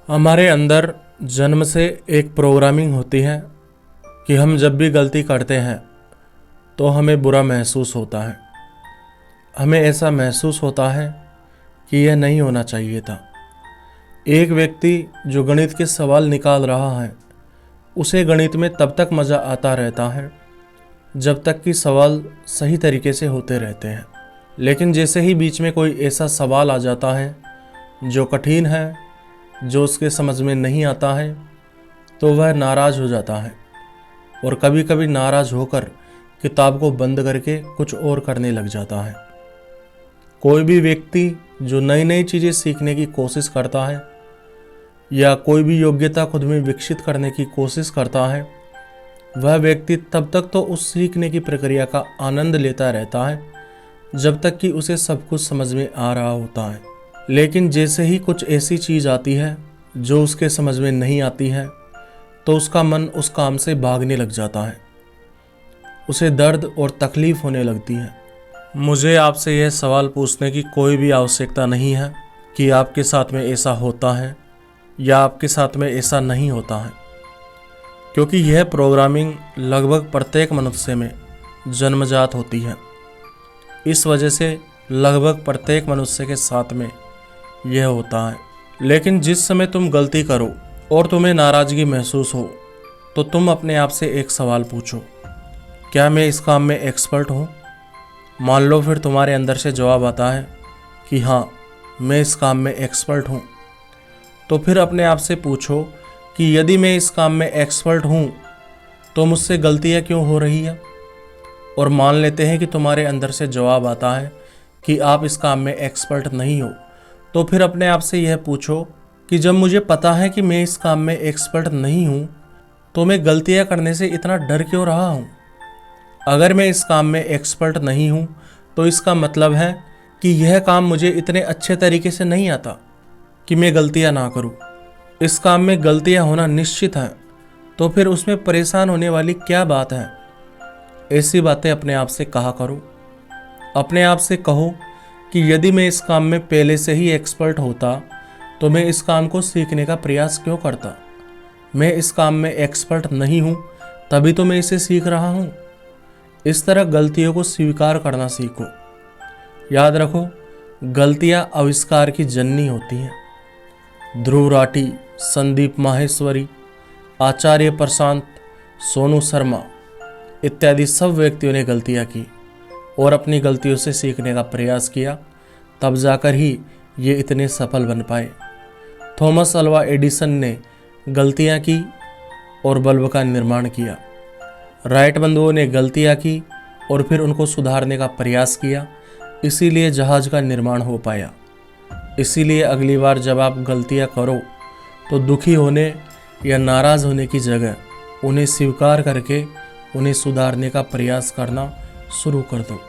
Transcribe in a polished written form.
हमारे अंदर जन्म से एक प्रोग्रामिंग होती है कि हम जब भी गलती करते हैं तो हमें बुरा महसूस होता है। हमें ऐसा महसूस होता है कि यह नहीं होना चाहिए था। एक व्यक्ति जो गणित के सवाल निकाल रहा है उसे गणित में तब तक मज़ा आता रहता है जब तक कि सवाल सही तरीके से होते रहते हैं। लेकिन जैसे ही बीच में कोई ऐसा सवाल आ जाता है जो कठिन है, जो उसके समझ में नहीं आता है, तो वह नाराज़ हो जाता है और कभी कभी नाराज़ होकर किताब को बंद करके कुछ और करने लग जाता है। कोई भी व्यक्ति जो नई नई चीज़ें सीखने की कोशिश करता है या कोई भी योग्यता खुद में विकसित करने की कोशिश करता है, वह व्यक्ति तब तक तो उस सीखने की प्रक्रिया का आनंद लेता रहता है जब तक कि उसे सब कुछ समझ में आ रहा होता है। लेकिन जैसे ही कुछ ऐसी चीज़ आती है जो उसके समझ में नहीं आती है तो उसका मन उस काम से भागने लग जाता है, उसे दर्द और तकलीफ़ होने लगती है। मुझे आपसे यह सवाल पूछने की कोई भी आवश्यकता नहीं है कि आपके साथ में ऐसा होता है या आपके साथ में ऐसा नहीं होता है, क्योंकि यह प्रोग्रामिंग लगभग प्रत्येक मनुष्य में जन्मजात होती है। इस वजह से लगभग प्रत्येक मनुष्य के साथ में यह होता है। लेकिन जिस समय तुम गलती करो और तुम्हें नाराज़गी महसूस हो तो तुम अपने आप से एक सवाल पूछो, क्या मैं इस काम में एक्सपर्ट हूँ? मान लो फिर तुम्हारे अंदर से जवाब आता है कि हाँ, मैं इस काम में एक्सपर्ट हूँ। तो फिर अपने आप से पूछो कि यदि मैं इस काम में एक्सपर्ट हूँ तो मुझसे गलतियाँ क्यों हो रही है? और मान लेते हैं कि तुम्हारे अंदर से जवाब आता है कि आप इस काम में एक्सपर्ट नहीं हो, तो फिर अपने आप से यह पूछो कि जब मुझे पता है कि मैं इस काम में एक्सपर्ट नहीं हूँ तो मैं गलतियाँ करने से इतना डर क्यों रहा हूँ? अगर मैं इस काम में एक्सपर्ट नहीं हूँ तो इसका मतलब है कि यह काम मुझे इतने अच्छे तरीके से नहीं आता कि मैं गलतियाँ ना करूँ। इस काम में गलतियाँ होना निश्चित है, तो फिर उसमें परेशान होने वाली क्या बात है? ऐसी बातें अपने आप से कहा करो। अपने आप से कहो कि यदि मैं इस काम में पहले से ही एक्सपर्ट होता तो मैं इस काम को सीखने का प्रयास क्यों करता? मैं इस काम में एक्सपर्ट नहीं हूँ, तभी तो मैं इसे सीख रहा हूँ। इस तरह गलतियों को स्वीकार करना सीखो। याद रखो, गलतियाँ आविष्कार की जननी होती हैं। ध्रुव राठी, संदीप माहेश्वरी, आचार्य प्रशांत, सोनू शर्मा इत्यादि सब व्यक्तियों ने गलतियाँ की और अपनी गलतियों से सीखने का प्रयास किया, तब जाकर ही ये इतने सफल बन पाए। थॉमस अल्वा एडिसन ने गलतियाँ की और बल्ब का निर्माण किया। राइट बंधुओं ने गलतियाँ की और फिर उनको सुधारने का प्रयास किया, इसीलिए जहाज़ का निर्माण हो पाया। इसीलिए अगली बार जब आप गलतियाँ करो तो दुखी होने या नाराज़ होने की जगह उन्हें स्वीकार करके उन्हें सुधारने का प्रयास करना शुरू कर दो।